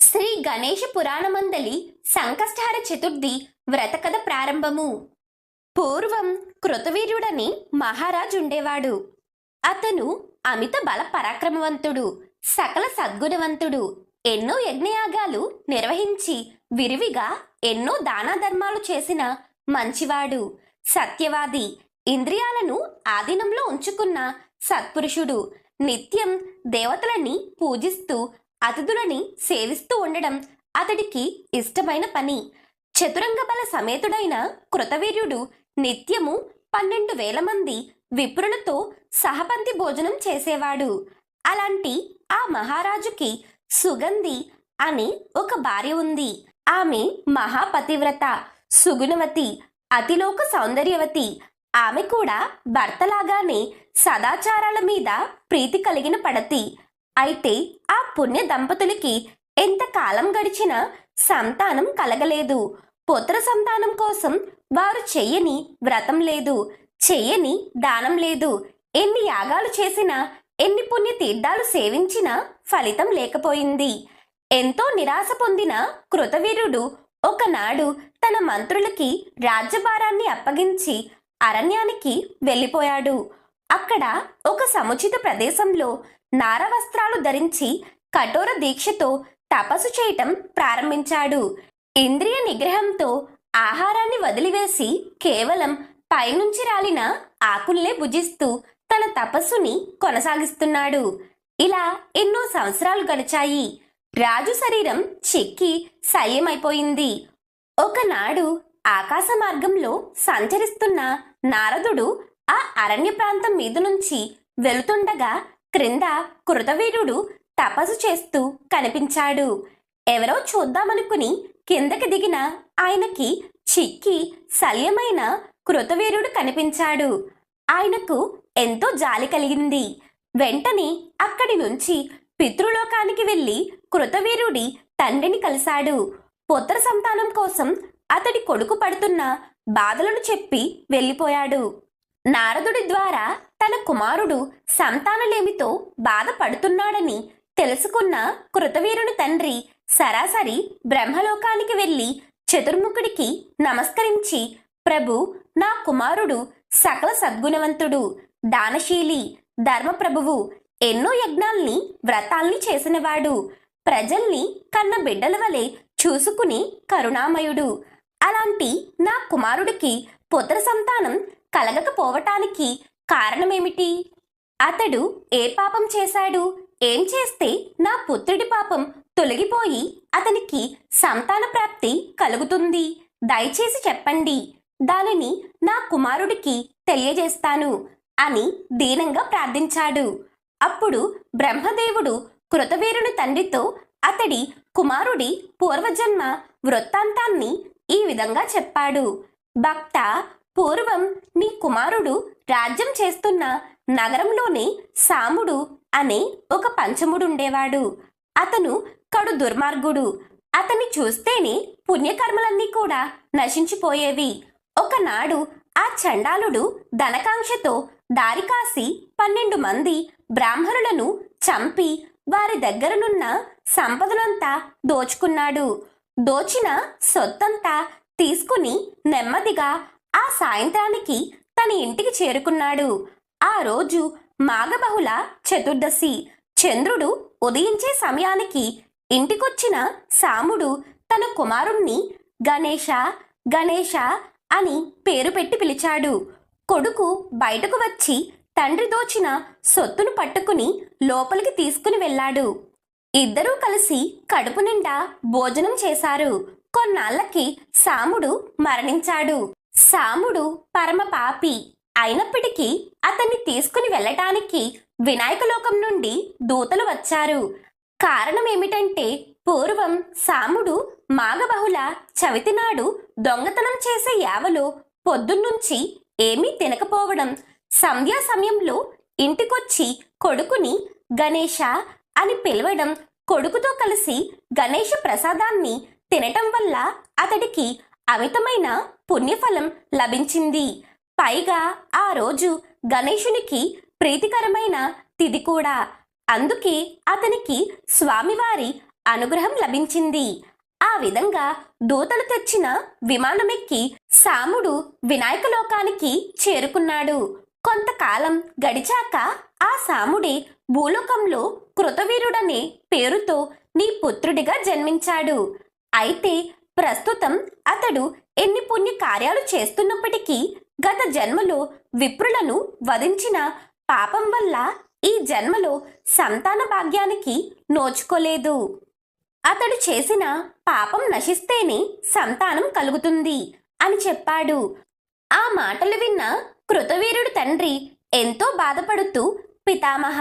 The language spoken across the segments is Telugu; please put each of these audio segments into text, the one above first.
శ్రీ గణేష పురాణమందలి సంకష్టహర చతుర్థి వ్రతకథ ప్రారంభము. పూర్వం కృతవీర్యుడని మహారాజుండేవాడు. అతను అమిత బల పరాక్రమవంతుడు, సకల సద్గుణవంతుడు. ఎన్నో యజ్ఞయాగాలు నిర్వహించి విరివిగా ఎన్నో దానాధర్మాలు చేసిన మంచివాడు, సత్యవాది, ఇంద్రియాలను ఆధీనంలో ఉంచుకున్న సత్పురుషుడు. నిత్యం దేవతలని పూజిస్తూ అతిథులని సేవిస్తూ ఉండడం అతడికి ఇష్టమైన పని. చతురంగ బల సమేతుడైన కృతవీర్యుడు నిత్యము 12,000 మంది విప్రులతో సహపంక్తి భోజనం చేసేవాడు. అలాంటి ఆ మహారాజుకి సుగంధి అని ఒక భార్య ఉంది. ఆమె మహాపతివ్రత, సుగుణవతి, అతిలోక సౌందర్యవతి. ఆమె కూడా భర్తలాగానే సదాచారాల మీద ప్రీతి కలిగిన పడతి. అయితే ఆ పుణ్య దంపతులకి ఎంతకాలం గడిచినా సంతానం కలగలేదు. పుత్ర సంతానం కోసం వారు చెయ్యని వ్రతం లేదు, చెయ్యని దానం లేదు. ఎన్ని యాగాలు చేసినా, ఎన్ని పుణ్య తీర్థాలు సేవించినా ఫలితం లేకపోయింది. ఎంతో నిరాశ పొందిన కృతవీర్యుడు ఒకనాడు తన మంత్రులకి రాజ్యభారాన్ని అప్పగించి అరణ్యానికి వెళ్ళిపోయాడు. అక్కడ ఒక సముచిత ప్రదేశంలో నారవస్త్రాలు ధరించి కఠోర దీక్షతో తపస్సు చేయటం ప్రారంభించాడు. ఇంద్రియ నిగ్రహంతో ఆహారాన్ని వదిలివేసి కేవలం పైనుంచి రాలిన ఆకుల్నే భుజిస్తూ తన తపస్సుని కొనసాగిస్తున్నాడు. ఇలా ఎన్నో సంవత్సరాలు గడిచాయి. రాజు శరీరం చిక్కి శల్యమైపోయింది. ఒకనాడు ఆకాశ మార్గంలో సంచరిస్తున్న నారదుడు ఆ అరణ్య ప్రాంతం మీద నుంచి వెళుతుండగా క్రింద కృతవీర్యుడు తపస్సు చేస్తూ కనిపించాడు. ఎవరో చూద్దామనుకుని కిందకి దిగిన ఆయనకి చిక్కి శల్యమైన కృతవీర్యుడు కనిపించాడు. ఆయనకు ఎంతో జాలి కలిగింది. వెంటనే అక్కడి నుంచి పితృలోకానికి వెళ్లి కృతవీర్యుడి తండ్రిని కలిశాడు. పుత్ర సంతానం కోసం అతడి కొడుకు పడుతున్న బాధలను చెప్పి వెళ్ళిపోయాడు. నారదుడి ద్వారా తన కుమారుడు సంతానలేమితో బాధపడుతున్నాడని తెలుసుకున్న కృతవీరుని తండ్రి సరాసరి బ్రహ్మలోకానికి వెళ్లి చతుర్ముఖుడికి నమస్కరించి, ప్రభు, నా కుమారుడు సకల సద్గుణవంతుడు, దానశీలి, ధర్మప్రభువు, ఎన్నో యజ్ఞాల్ని వ్రతాల్ని చేసినవాడు, ప్రజల్ని కన్న బిడ్డల వలె చూసుకుని కరుణామయుడు. అలాంటి నా కుమారుడికి పుత్ర సంతానం కలగకపోవటానికి కారణమేమిటి? అతడు ఏ పాపం చేశాడు? ఏం చేస్తే నా పుత్రుడి పాపం తొలగిపోయి అతనికి సంతాన ప్రాప్తి కలుగుతుంది? దయచేసి చెప్పండి, దానిని నా కుమారుడికి తెలియజేస్తాను అని దీనంగా ప్రార్థించాడు. అప్పుడు బ్రహ్మదేవుడు కృతవీరుని తండ్రితో అతడి కుమారుడి పూర్వజన్మ వృత్తాంతాన్ని ఈ విధంగా చెప్పాడు. భక్త, పూర్వం నీ కుమారుడు రాజ్యం చేస్తున్న నగరంలోనే సాముడు అనే ఒక పంచముడుండేవాడు. అతను కడు దుర్మార్గుడు. అతన్ని చూస్తేనే పుణ్యకర్మలన్నీ కూడా నశించిపోయేవి. ఒకనాడు ఆ చండాలుడు ధనకాంక్షతో దారికాసి 12 మంది బ్రాహ్మణులను చంపి వారి దగ్గరనున్న సంపదనంతా దోచుకున్నాడు. దోచిన సొత్తంతా తీసుకుని నెమ్మదిగా ఆ సాయంత్రానికి తన ఇంటికి చేరుకున్నాడు. ఆ రోజు మాఘబహుళ చతుర్దశి. చంద్రుడు ఉదయించే సమయానికి ఇంటికొచ్చిన సాముడు తన కుమారుణ్ణి గణేశ గణేశ అని పేరు పెట్టి పిలిచాడు. కొడుకు బయటకు వచ్చి తండ్రి దోచిన సొత్తును పట్టుకుని లోపలికి తీసుకుని వెళ్ళాడు. ఇద్దరూ కలిసి కడుపు నిండా భోజనం చేశారు. కొన్నాళ్లకి సాముడు మరణించాడు. సాముడు పరమ పాపి అయినప్పటికీ అతన్ని తీసుకుని వెళ్ళటానికి వినాయకలోకం నుండి దూతలు వచ్చారు. కారణం ఏమిటంటే, పూర్వం సాముడు మాఘబహుళ చవితి నాడు దొంగతనం చేసే యావలో పొద్దున్నుంచి ఏమీ తినకపోవడం, సంధ్యా సమయంలో ఇంటికొచ్చి కొడుకుని గణేశ అని పిలవడం, కొడుకుతో కలిసి గణేష ప్రసాదాన్ని తినటం వల్ల అతడికి అమితమైన పుణ్యఫలం లభించింది. పైగా ఆ రోజు గణేశునికి ప్రీతికరమైన తిథి కూడా. అందుకే అతనికి స్వామివారి అనుగ్రహం లభించింది. ఆ విధంగా దూతలు తెచ్చిన విమానమెక్కి సాముడు వినాయక లోకానికి చేరుకున్నాడు. కొంతకాలం గడిచాక ఆ సాముడే భూలోకంలో కృతవీరుడనే పేరుతో నీ పుత్రుడిగా జన్మించాడు. అయితే ప్రస్తుతం అతడు ఎన్ని పుణ్య కార్యాలు చేస్తున్నప్పటికీ గత జన్మలో విప్రులను వధించిన పాపం వల్ల ఈ జన్మలో సంతాన భాగ్యానికి నోచుకోలేదు. అతడు చేసిన పాపం నశిస్తేనే సంతానం కలుగుతుంది అని చెప్పాడు. ఆ మాటలు విన్న కృతవీరుడి తండ్రి ఎంతో బాధపడుతూ, పితామహ,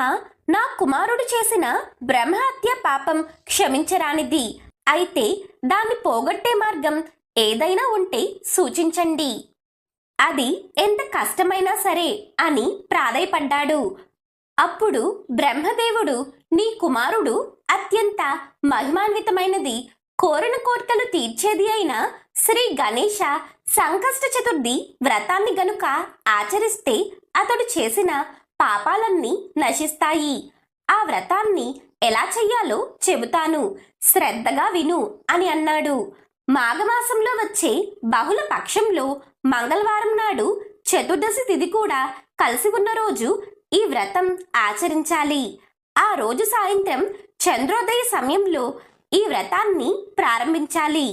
నా కుమారుడు చేసిన బ్రహ్మహత్య పాపం క్షమించరానిది. అయితే దాన్ని పోగొట్టే మార్గం ఏదైనా ఉంటే సూచించండి. అది ఎంత కష్టమైనా సరే అని ప్రాధేయపడ్డాడు. అప్పుడు బ్రహ్మదేవుడు, నీ కుమారుడు అత్యంత మహిమాన్వితమైనది, కోరిన కోర్కెలు తీర్చేది అయిన శ్రీ గణేశ సంకష్ట చతుర్థి వ్రతాన్ని గనుక ఆచరిస్తే అతడు చేసిన పాపాలన్నీ నశిస్తాయి. ఆ వ్రతాన్ని ఎలా చెయ్యాలో చెబుతాను, శ్రద్ధగా విను అని అన్నాడు. మాఘమాసంలో వచ్చే బహుళ పక్షంలో మంగళవారం నాడు చతుర్దశి తిథి కూడా కలిసి ఉన్న రోజు ఈ వ్రతం ఆచరించాలి. ఆ రోజు సాయంత్రం చంద్రోదయ సమయంలో ఈ వ్రతాన్ని ప్రారంభించాలి.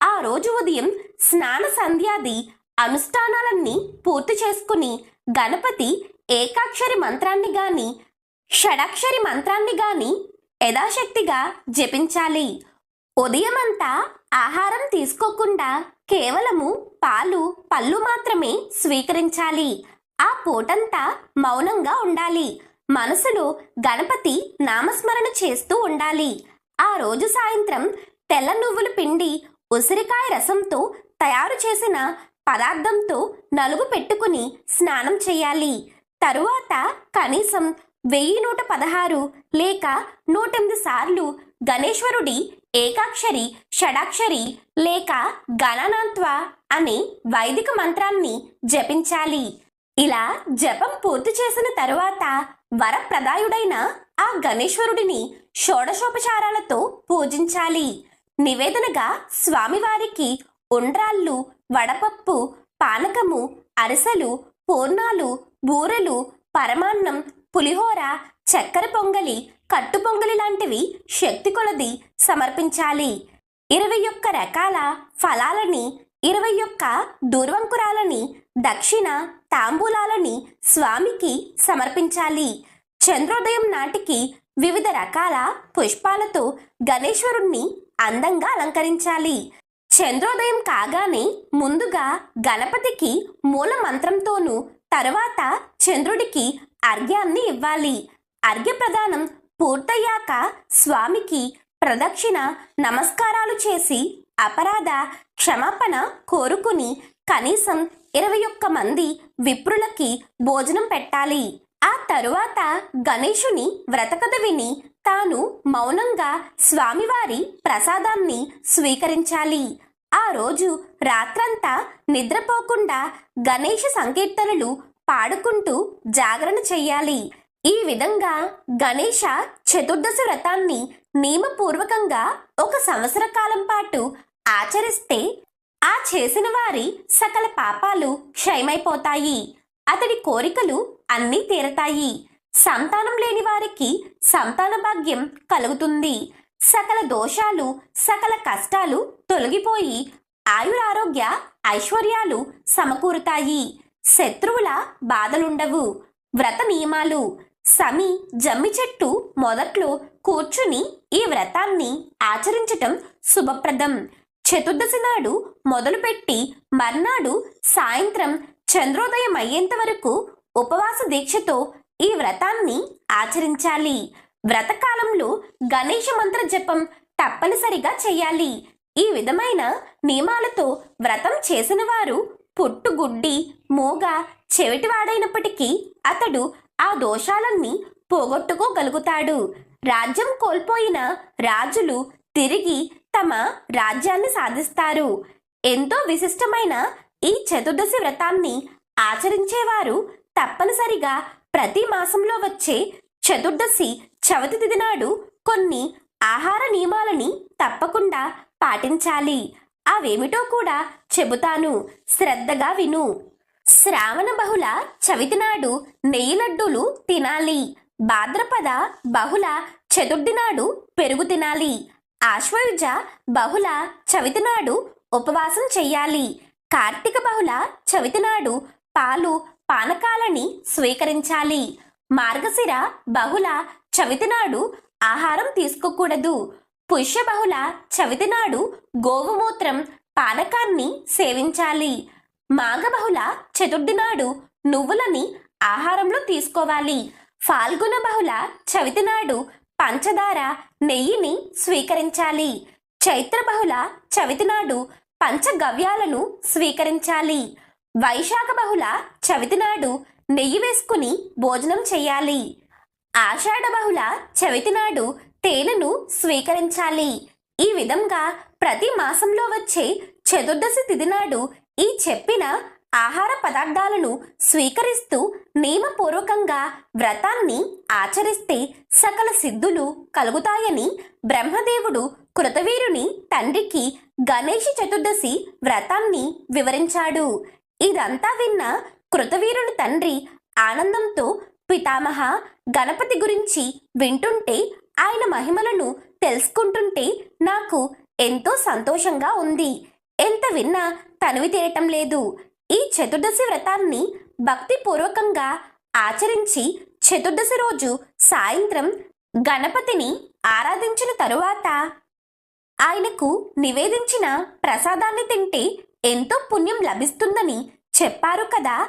ఆ రోజు ఉదయం స్నాన సంధ్యాది అనుష్ఠానాలన్నీ పూర్తి చేసుకుని గణపతి ఏకాక్షరి మంత్రాన్ని గాని షడాక్షరి మంత్రాన్ని గాని యథాశక్తిగా జపించాలి. ఉదయమంతా ఆహారం తీసుకోకుండా కేవలము పాలు, పళ్ళు మాత్రమే స్వీకరించాలి. ఆ పూటంతా మౌనంగా ఉండాలి. మనసులో గణపతి నామస్మరణ చేస్తూ ఉండాలి. ఆ రోజు సాయంత్రం తెల్ల నువ్వుల పిండి, ఉసిరికాయ రసంతో తయారు చేసిన పదార్థంతో నలుగు పెట్టుకుని స్నానం చేయాలి. తరువాత కనీసం 1116 లేక 108 సార్లు గణేశ్వరుడి ఏకాక్షరి, షడాక్షరి లేక గణనాన్త్వ అనే వైదిక మంత్రాన్ని జపించాలి. ఇలా జపం పూర్తి చేసిన తరువాత వరప్రదాయుడైన ఆ గణేశ్వరుడిని షోడశోపచారాలతో పూజించాలి. నివేదనగా స్వామివారికి ఉండ్రాళ్ళు, వడపప్పు, పానకము, అరిసెలు, పూర్ణాలు, బూరెలు, పరమాన్నం, పులిహోర, చక్కెర పొంగలి, కట్టు పొంగలి లాంటివి శక్తి కొలది సమర్పించాలి. 21 రకాల ఫలాలని, 21 దూర్వంకురాలని, దక్షిణ తాంబూలాలని స్వామికి సమర్పించాలి. చంద్రోదయం నాటికి వివిధ రకాల పుష్పాలతో గణేశ్వరుణ్ణి అందంగా అలంకరించాలి. చంద్రోదయం కాగానే ముందుగా గణపతికి మూల మంత్రంతోనూ తరువాత చంద్రుడికి అర్ఘ్యాన్ని ఇవ్వాలి. అర్ఘ్య ప్రదానం పూర్తయ్యాక స్వామికి ప్రదక్షిణ నమస్కారాలు చేసి అపరాధ క్షమాపణ కోరుకుని కనీసం 21 మంది విప్రులకి భోజనం పెట్టాలి. ఆ తరువాత గణేశుని వ్రతకథ విని తాను మౌనంగా స్వామివారి ప్రసాదాన్ని స్వీకరించాలి. ఆ రోజు రాత్రంతా నిద్రపోకుండా గణేశ సంకీర్తనలు పాడుకుంటూ జాగరణ చెయ్యాలి. ఈ విధంగా గణేశ చతుర్దశి వ్రతాన్ని నియమపూర్వకంగా 1 సంవత్సర కాలం పాటు ఆచరిస్తే ఆ చేసిన వారి సకల పాపాలు క్షయమైపోతాయి. అతడి కోరికలు అన్నీ తీరతాయి. సంతానం లేని వారికి సంతాన భాగ్యం కలుగుతుంది. సకల దోషాలు, సకల కష్టాలు తొలగిపోయి ఆయురారోగ్య ఐశ్వర్యాలు సమకూరుతాయి. శత్రువుల బాధలుండవు. వ్రత నియమాలు: సమి జమ్మి చెట్టు మొదట్లో కూర్చుని ఈ వ్రతాన్ని ఆచరించటం శుభప్రదం. చతుర్దశి నాడు మొదలుపెట్టి మర్నాడు సాయంత్రం చంద్రోదయం అయ్యేంత వరకు ఉపవాస దీక్షతో ఈ వ్రతాన్ని ఆచరించాలి. వ్రతకాలంలో గణేశ మంత్ర జపం తప్పనిసరిగా చెయ్యాలి. ఈ విధమైన నియమాలతో వ్రతం చేసిన వారు పుట్టుగుడ్డి, మూగ, చెవిటివాడైనప్పటికీ అతడు ఆ దోషాలన్నీ పోగొట్టుకోగలుగుతాడు. రాజ్యం కోల్పోయిన రాజులు తిరిగి తమ రాజ్యాన్ని సాధిస్తారు. ఎంతో విశిష్టమైన ఈ చతుర్దశి వ్రతాన్ని ఆచరించేవారు తప్పనిసరిగా ప్రతి మాసంలో వచ్చే చతుర్దశి చవితి తిథి నాడు కొన్ని ఆహార నియమాలని తప్పకుండా పాటించాలి. అవేమిటో కూడా చెబుతాను, శ్రద్ధగా విను. శ్రావణ బహుళ చవితి నాడు నెయ్యి లడ్డూలు తినాలి. భాద్రపద బహుళ చతుర్థి నాడు పెరుగు తినాలి. ఆశ్వయుజ బహుళ చవితి నాడు ఉపవాసం చెయ్యాలి. కార్తీక బహుళ చవితి నాడు పాలు పానకాలని స్వీకరించాలి. మార్గశిర బహుళ చవితి నాడు ఆహారం తీసుకోకూడదు. పుష్య బహుళ చవితి నాడు గోవుమూత్రం పానకాన్ని సేవించాలి. మాఘ బహుళ చతుర్థి నాడు నువ్వులని ఆహారంలో తీసుకోవాలి. ఫాల్గుణ బహుళ చవితి నాడు పంచదార నెయ్యిని స్వీకరించాలి. చైత్ర బహుళ చవితి నాడు పంచగవ్యాలను స్వీకరించాలి. వైశాఖ బహుళ చవితి నాడు నెయ్యి వేసుకుని భోజనం చెయ్యాలి. ఆషాఢ బహుళ చవితి నాడు తేనెను స్వీకరించాలి. ఈ విధంగా ప్రతి మాసంలో వచ్చే చతుర్దశి తిథి నాడు ఈ చెప్పిన ఆహార పదార్థాలను స్వీకరిస్తూ నియమపూర్వకంగా వ్రతాన్ని ఆచరిస్తే సకల సిద్ధులు కలుగుతాయని బ్రహ్మదేవుడు కృతవీరుని తండ్రికి గణేష చతుర్దశి వ్రతాన్ని వివరించాడు. ఇదంతా విన్న కృతవీరుని తండ్రి ఆనందంతో, పితామహ గణపతి గురించి వింటుంటే, ఆయన మహిమలను తెలుసుకుంటుంటే నాకు ఎంతో సంతోషంగా ఉంది. ఎంత విన్నా తనివి తీరటం లేదు. ఈ చతుర్దశి వ్రతాన్ని భక్తిపూర్వకంగా ఆచరించి చతుర్దశి రోజు సాయంత్రం గణపతిని ఆరాధించిన తరువాత ఆయనకు నివేదించిన ప్రసాదాన్ని తింటే ఎంతో పుణ్యం లభిస్తుందని చెప్పారు కదా.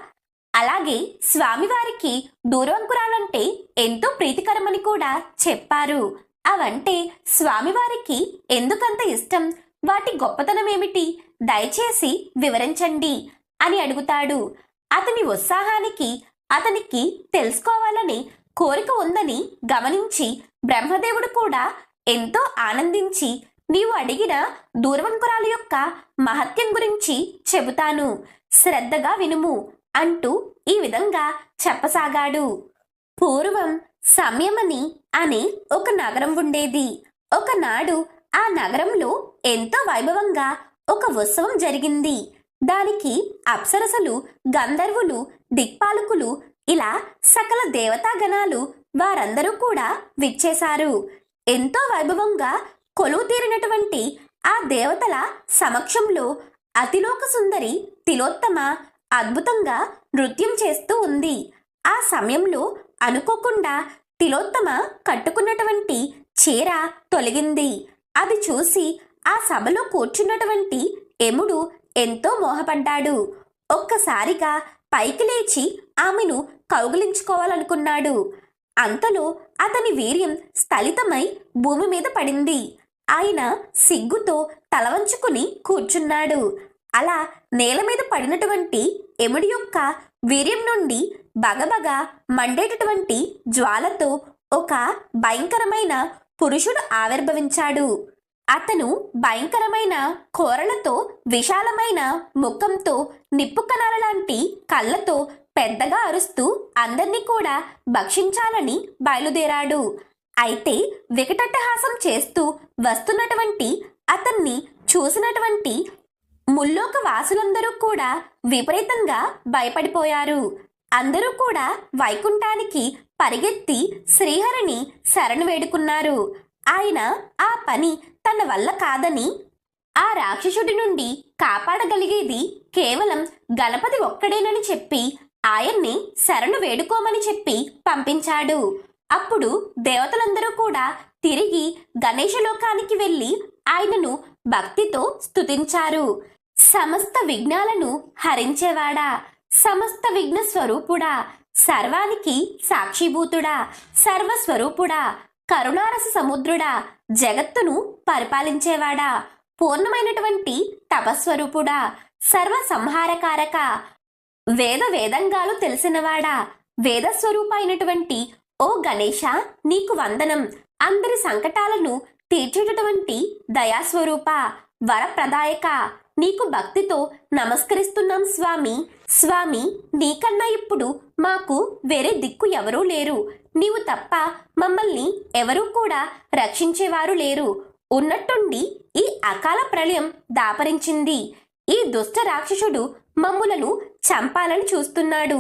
అలాగే స్వామివారికి దూర్వంకురాలంటే ఎంతో ప్రీతికరమని కూడా చెప్పారు. అవంటే స్వామివారికి ఎందుకంత ఇష్టం? వాటి గొప్పతనం ఏమిటి? దయచేసి వివరించండి అని అడుగుతాడు. అతని ఉత్సాహానికి అతనికి తెలుసుకోవాలని కోరిక ఉందని గమనించి బ్రహ్మదేవుడు కూడా ఎంతో ఆనందించి, నీవు అడిగిన దూర్వంకురాలు యొక్క మహత్యం గురించి చెబుతాను, శ్రద్ధగా వినుము అంటూ ఈ విధంగా చెప్పసాగాడు. పూర్వం సంయమని అనే ఒక నగరం ఉండేది. ఒకనాడు ఆ నగరంలో ఎంతో వైభవంగా ఒక ఉత్సవం జరిగింది. దానికి అప్సరసలు, గంధర్వులు, దిక్పాలకులు ఇలా సకల దేవతాగణాలు వారందరూ కూడా విచ్చేశారు. ఎంతో వైభవంగా కొలువు తీరినటువంటి ఆ దేవతల సమక్షంలో అతిలోక సుందరి తిలోత్తమ అద్భుతంగా నృత్యం చేస్తూ ఉంది. ఆ సమయంలో అనుకోకుండా తిలోత్తమ కట్టుకున్నటువంటి చీర తొలగింది. అది చూసి ఆ సభలో కూర్చున్నటువంటి యముడు ఎంతో మోహపడ్డాడు. ఒక్కసారిగా పైకి లేచి ఆమెను కౌగిలించుకోవాలనుకున్నాడు. అంతలో అతని వీర్యం స్థలితమై భూమి మీద పడింది. ఆయన సిగ్గుతో తలవంచుకుని కూర్చున్నాడు. అలా నేల మీద పడినటువంటి యముడి యొక్క వీర్యం నుండి బగబగ మండేటటువంటి జ్వాలతో ఒక భయంకరమైన పురుషుడు ఆవిర్భవించాడు. అతను భయంకరమైన కోరలతో, విశాలమైన ముఖంతో, నిప్పు కణాల లాంటి కళ్ళతో పెద్దగా అరుస్తూ అందర్నీ కూడా భక్షించాలని బయలుదేరాడు. అయితే వికటట్టహాసం చేస్తూ వస్తున్నటువంటి అతన్ని చూసినటువంటి ముల్లోక వాసులందరూ కూడా విపరీతంగా భయపడిపోయారు. అందరూ కూడా వైకుంఠానికి పరిగెత్తి శ్రీహరిని శరణు వేడుకున్నారు. ఆయన ఆ పని తన వల్ల కాదని, ఆ రాక్షసుడి నుండి కాపాడగలిగేది కేవలం గణపతి ఒక్కడేనని చెప్పి ఆయన్ని శరణు వేడుకోమని చెప్పి పంపించాడు. అప్పుడు దేవతలందరూ కూడా తిరిగి గణేశలోకానికి వెళ్ళి ఆయనను భక్తితో స్తుతించారు. సమస్త విఘ్నాలను హరించేవాడా, సమస్త విఘ్న స్వరూపుడా, సర్వానికి సాక్షిభూతుడా, సర్వస్వరూపుడా, కరుణారస సముద్రుడా, జగత్తును పరిపాలించేవాడా, పూర్ణమైనటువంటి తపస్వరూపుడా, సర్వ సంహారకారక, వేదంగాలు తెలిసినవాడా, వేదస్వరూప అయినటువంటి ఓ గణేశ, నీకు వందనం. అందరి సంకటాలను తీర్చేటటువంటి దయాస్వరూప, వరప్రదాయక, నీకు భక్తితో నమస్కరిస్తున్నాం స్వామి. స్వామి, నీకన్నా ఇప్పుడు మాకు వేరే దిక్కు ఎవరూ లేరు. నీవు తప్ప మమ్మల్ని ఎవరూ కూడా రక్షించేవారు లేరు. ఉన్నట్టుండి ఈ అకాల ప్రళయం దాపరించింది. ఈ దుష్ట రాక్షసుడు మమ్ములను చంపాలని చూస్తున్నాడు.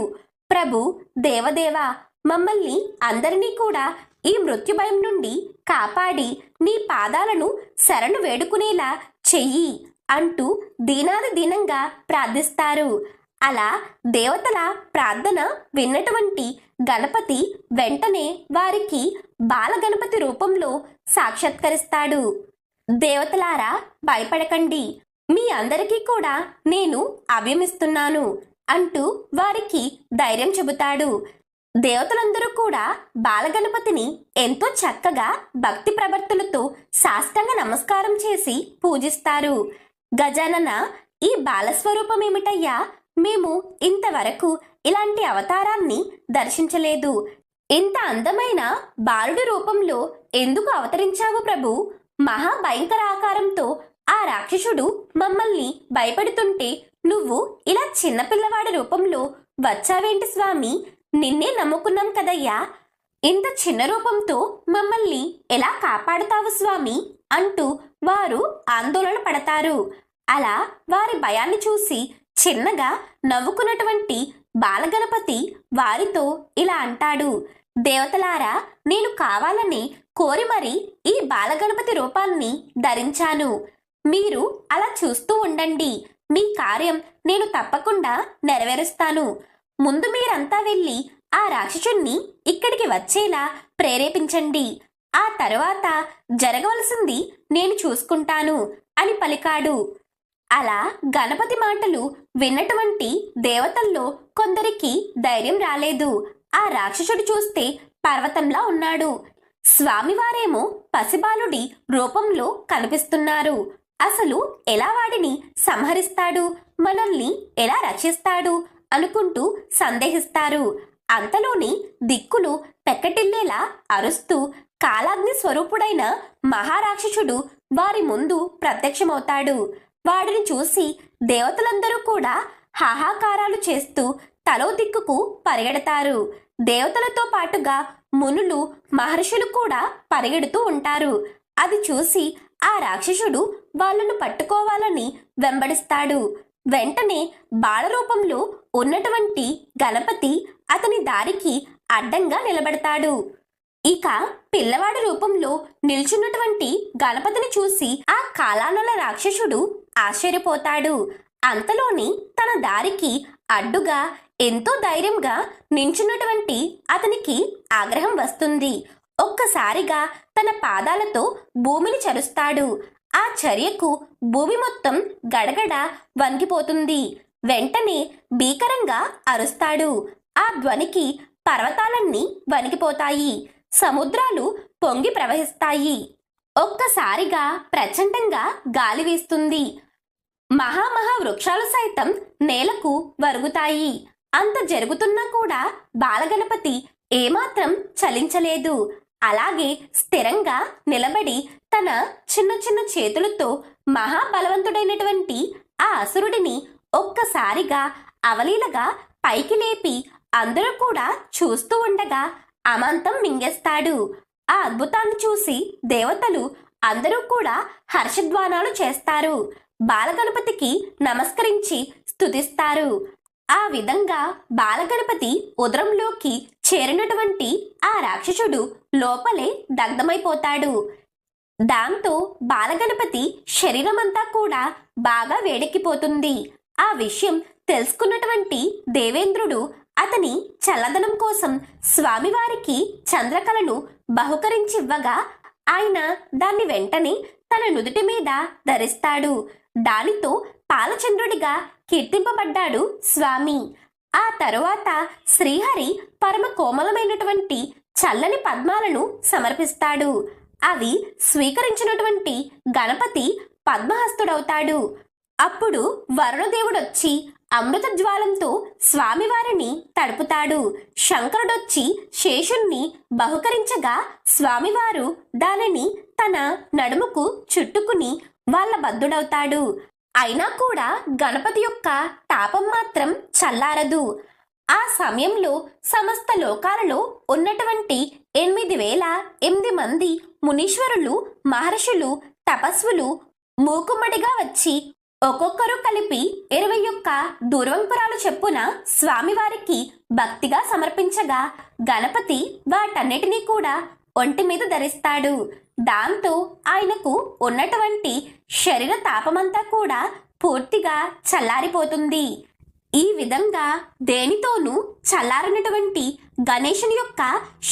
ప్రభు, దేవదేవ, మమ్మల్ని అందరినీ కూడా ఈ మృత్యుభయం నుండి కాపాడి నీ పాదాలను శరణు వేడుకునేలా చెయ్యి అంటూ దీనాది దీనంగా ప్రార్థిస్తారు. అలా దేవతల ప్రార్థన విన్నటువంటి గణపతి వెంటనే వారికి బాలగణపతి రూపంలో సాక్షాత్కరిస్తాడు. దేవతలారా, భయపడకండి, మీ అందరికీ కూడా నేను అభయమిస్తున్నాను అంటూ వారికి ధైర్యం చెబుతాడు. దేవతలందరూ కూడా బాలగణపతిని ఎంతో చక్కగా భక్తి ప్రవర్తులతో సాష్టాంగ నమస్కారం చేసి పూజిస్తారు. గజానన, ఈ బాలస్వరూపమేమిటయ్యా? మేము ఇంతవరకు ఇలాంటి అవతారాన్ని దర్శించలేదు. ఇంత అందమైన బాలుడి రూపంలో ఎందుకు అవతరించావు ప్రభు? మహాభయంకర ఆకారంతో ఆ రాక్షసుడు మమ్మల్ని భయపెడుతుంటే నువ్వు ఇలా చిన్నపిల్లవాడి రూపంలో వచ్చావేంటి స్వామి? నిన్నే నమ్ముకున్నాం కదయ్యా, ఇంత చిన్న రూపంతో మమ్మల్ని ఎలా కాపాడుతావు స్వామి అంటూ వారు ఆందోళన పడతారు. అలా వారి భయాన్ని చూసి చిన్నగా నవ్వుకున్నటువంటి బాలగణపతి వారితో ఇలా అంటాడు. దేవతలారా, నేను కావాలని కోరి మరి ఈ బాలగణపతి రూపాన్ని ధరించాను. మీరు అలా చూస్తూ ఉండండి. మీ కార్యం నేను తప్పకుండా నెరవేరుస్తాను. ముందు మీరంతా వెళ్ళి ఆ రాక్షసుణ్ణి ఇక్కడికి వచ్చేలా ప్రేరేపించండి. ఆ తరువాత జరగవలసింది నేను చూసుకుంటాను అని పలికాడు. అలా గణపతి మాటలు విన్నటువంటి దేవతల్లో కొందరికి ధైర్యం రాలేదు. ఆ రాక్షసుడు చూస్తే పర్వతంలా ఉన్నాడు. స్వామివారేమో పసిబాలుడి రూపంలో కనిపిస్తున్నారు. అసలు ఎలా వాడిని సంహరిస్తాడు, మనల్ని ఎలా రక్షిస్తాడు అనుకుంటూ సందేహిస్తారు. అంతలోని దిక్కులు పెక్కటిల్లేలా అరుస్తూ కాలాగ్ని స్వరూపుడైన మహారాక్షసుడు వారి ముందు ప్రత్యక్షమవుతాడు. వాడిని చూసి దేవతలందరూ కూడా హాహాకారాలు చేస్తూ తలో దిక్కుకు పరిగెడతారు. దేవతలతో పాటుగా మునులు, మహర్షులు కూడా పరిగెడుతూ ఉంటారు. అది చూసి ఆ రాక్షసుడు వాళ్ళను పట్టుకోవాలని వెంబడిస్తాడు. వెంటనే బాలరూపంలో ఉన్నటువంటి గణపతి అతని దారికి అడ్డంగా నిలబడతాడు. ఇక పిల్లవాడి రూపంలో నిల్చున్నటువంటి గణపతిని చూసి ఆ కాలానల రాక్షసుడు ఆశ్చర్యపోతాడు. అంతలోని తన దారికి అడ్డుగా ఎంతో ధైర్యంగా నించున్నటువంటి అతనికి ఆగ్రహం వస్తుంది. ఒక్కసారిగా తన పాదాలతో భూమిని చరుస్తాడు. ఆ చర్యకు భూమి మొత్తం గడగడ వణికిపోతుంది. వెంటనే భీకరంగా అరుస్తాడు. ఆ ధ్వనికి పర్వతాలన్నీ వణికిపోతాయి. సముద్రాలు పొంగి ప్రవహిస్తాయి. ఒక్కసారిగా ప్రచండంగా గాలి వీస్తుంది. మహామహా వృక్షాలు సైతం నేలకు వరుగుతాయి. అంత జరుగుతున్నా కూడా బాలగణపతి ఏమాత్రం చలించలేదు. అలాగే స్థిరంగా నిలబడి తన చిన్న చిన్న చేతులతో మహాబలవంతుడైనటువంటి ఆ అసురుడిని ఒక్కసారిగా అవలీలగా పైకి లేపి అందరూ కూడా చూస్తూ ఉండగా అమాంతం మింగేస్తాడు. ఆ అద్భుతాన్ని చూసి దేవతలు అందరూ కూడా హర్షధ్వానాలు చేస్తారు. బాలగణపతికి నమస్కరించి స్తుతిస్తారు. ఆ విధంగా బాలగణపతి ఉదరంలోకి చేరినటువంటి ఆ రాక్షసుడు లోపలే దగ్ధమైపోతాడు. దాంతో బాలగణపతి శరీరమంతా కూడా బాగా వేడెక్కిపోతుంది. ఆ విషయం తెలుసుకున్నటువంటి దేవేంద్రుడు అతని చల్లదనం కోసం స్వామివారికి చంద్రకళను బహుకరించివ్వగా ఆయన దాన్ని వెంటనే తన నుదుటి మీద ధరిస్తాడు. దానితో పాలచంద్రుడిగా కీర్తింపబడ్డాడు స్వామి. ఆ తరువాత శ్రీహరి పరమ కోమలమైనటువంటి చల్లని పద్మాలను సమర్పిస్తాడు. అవి స్వీకరించినటువంటి గణపతి పద్మహస్తుడవుతాడు. అప్పుడు వరుణదేవుడొచ్చి అమృత జ్వాలంతో స్వామివారిని తడుపుతాడు. శంకరుడొచ్చి శేషుణ్ణి బహుకరించగా స్వామివారు దానిని తన నడుముకు చుట్టుకుని వాళ్ళ బద్ధుడవుతాడు. అయినా కూడా గణపతి యొక్క తాపం మాత్రం చల్లారదు. ఆ సమయంలో సమస్త లోకాలలో ఉన్నటువంటి 8,008 మంది మునీశ్వరులు, మహర్షులు, తపస్వులు మూకుమ్మడిగా వచ్చి ఒక్కొక్కరు కలిపి 21 దూర్వంకురాలు చెప్పున స్వామివారికి భక్తిగా సమర్పించగా గణపతి వాటన్నిటినీ కూడా ఒంటి మీద ధరిస్తాడు. దాంతో ఆయనకు ఉన్నటువంటి శరీర తాపమంతా కూడా పూర్తిగా చల్లారిపోతుంది. ఈ విధంగా దేనితోనూ చల్లారనటువంటి గణేశుని యొక్క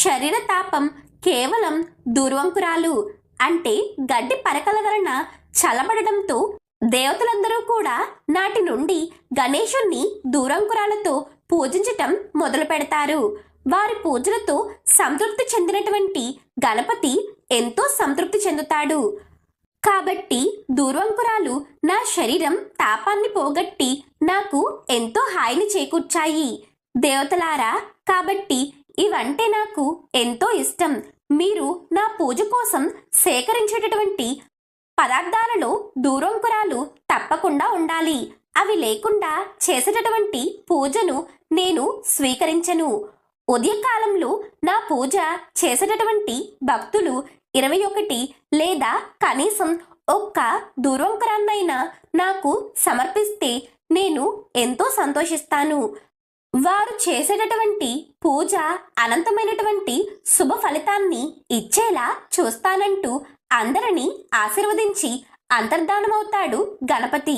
శరీర తాపం కేవలం దూర్వంకురాలు అంటే గడ్డి పరకల వలన చల్లబడడంతో దేవతలందరూ కూడా నాటి నుండి గణేశుణ్ణి దూర్వంకురాలతో పూజించటం మొదలు పెడతారు. వారి పూజలతో సంతృప్తి చెందినటువంటి గణపతి ఎంతో సంతృప్తి చెందుతాడు. కాబట్టి దూర్వంకురాలు నా శరీరం తాపాన్ని పోగొట్టి నాకు ఎంతో హాయిని చేకూర్చాయి. దేవతలారా, కాబట్టి ఇవంటే నాకు ఎంతో ఇష్టం. మీరు నా పూజ కోసం సేకరించేటటువంటి పదార్థాలలో దూర్వంకురాలు తప్పకుండా ఉండాలి. అవి లేకుండా చేసేటటువంటి పూజను నేను స్వీకరించను. ఉదయకాలంలో నా పూజ చేసేటటువంటి భక్తులు 21 లేదా కనీసం ఒక్క దూర్వంకురాన్నైనా నాకు సమర్పిస్తే నేను ఎంతో సంతోషిస్తాను. వారు చేసేటటువంటి పూజ అనంతమైనటువంటి శుభ ఫలితాన్ని ఇచ్చేలా చూస్తానంటూ అందరినీ ఆశీర్వదించి అంతర్ధానమవుతాడు గణపతి.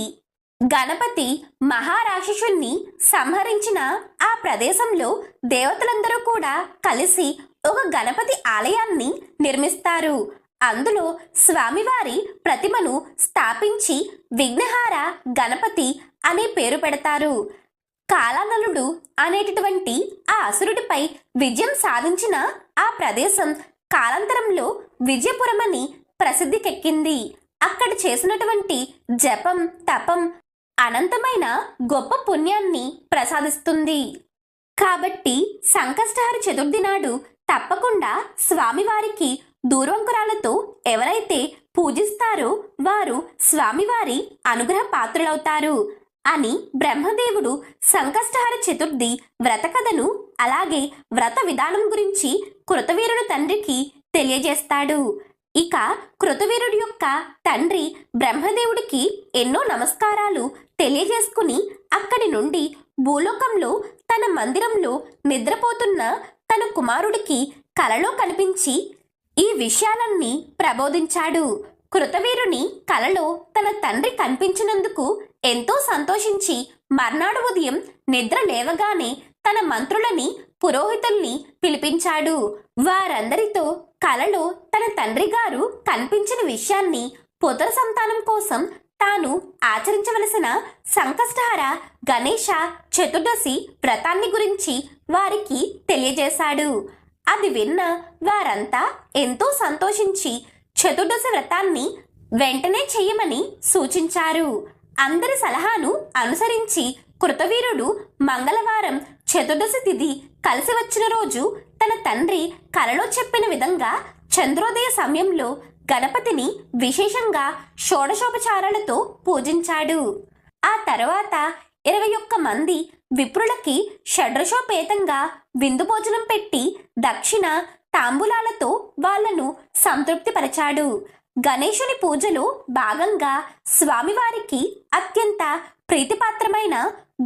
గణపతి మహారాక్షసుణ్ణి సంహరించిన ఆ ప్రదేశంలో దేవతలందరూ కూడా కలిసి ఒక గణపతి ఆలయాన్ని నిర్మిస్తారు. అందులో స్వామివారి ప్రతిమను స్థాపించి విఘ్నహార గణపతి అనే పేరు పెడతారు. కాలానలుడు అనేటటువంటి ఆ అసురుడిపై విజయం సాధించిన ఆ ప్రదేశం కాలాంతరంలో విజయపురమని ప్రసిద్ధికెక్కింది. అక్కడ చేసినటువంటి జపం, తపం అనంతమైన గొప్ప పుణ్యాన్ని ప్రసాదిస్తుంది. కాబట్టి సంకష్టహర చతుర్థి నాడు తప్పకుండా స్వామివారికి దూర్వంకురాలతో ఎవరైతే పూజిస్తారో వారు స్వామివారి అనుగ్రహ పాత్రులవుతారు అని బ్రహ్మదేవుడు సంకష్టహర చతుర్థి వ్రత కథను అలాగే వ్రత విధానం గురించి కృతవీరుడు తండ్రికి తెలియజేస్తాడు. ఇక కృతవీరుడి యొక్క తండ్రి బ్రహ్మదేవుడికి ఎన్నో నమస్కారాలు తెలియజేసుకుని అక్కడి నుండి భూలోకంలో తన మందిరంలో నిద్రపోతున్న తన కుమారుడికి కలలో కనిపించి ఈ విషయాలన్నీ ప్రబోధించాడు. కృతవీరుని కలలో తన తండ్రి కనిపించినందుకు ఎంతో సంతోషించి మర్నాడు ఉదయం నిద్ర లేవగానే తన మంత్రులని, పురోహితుల్ని పిలిపించాడు. వారందరితో కలలో తన తండ్రి గారు కనిపించిన విషయాన్ని, పుత్ర సంతానం కోసం తాను ఆచరించవలసిన సంకష్టహర గణేశ చతుర్దశి వ్రతాన్ని గురించి వారికి తెలియజేశాడు. అది విన్న వారంతా ఎంతో సంతోషించి చతుర్దశి వ్రతాన్ని వెంటనే చెయ్యమని సూచించారు. అందరి సలహాను అనుసరించి కృతవీరుడు మంగళవారం చతుర్దశి తిథి కలిసి వచ్చిన రోజు తన తండ్రి కలలో చెప్పిన విధంగా చంద్రోదయ సమయంలో గణపతిని విశేషంగా షోడశోపచారాలతో పూజించాడు. ఆ తర్వాత 21 మంది విప్రులకి షడ్రశోపేతంగా విందు భోజనం పెట్టి దక్షిణ తాంబూలాలతో వాళ్లను సంతృప్తిపరిచాడు. గణేశుని పూజలో భాగంగా స్వామివారికి అత్యంత ప్రీతిపాత్రమైన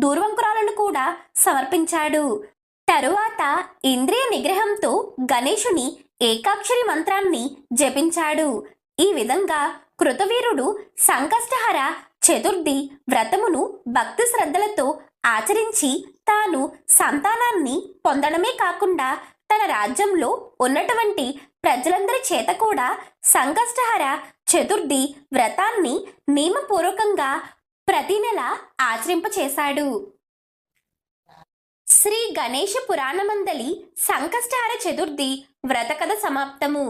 దూర్వంకురాలను కూడా సమర్పించాడు. తరువాత ఇంద్రియ నిగ్రహంతో గణేశుని ఏకాక్షరి మంత్రాన్ని జపించాడు. ఈ విధంగా కృతవీరుడు సంకష్టహర చతుర్థి వ్రతమును భక్తి శ్రద్ధలతో ఆచరించి తాను సంతానాన్ని పొందడమే కాకుండా తన రాజ్యంలో ఉన్నటువంటి ప్రజలందరి చేత కూడా సంకష్టహర చతుర్థి వ్రతాన్ని నియమపూర్వకంగా ప్రతి నెల ఆచరింపచేశాడు. శ్రీ గణేశ పురాణమందలి సంకష్టహర చతుర్థి వ్రత కథ సమాప్తము.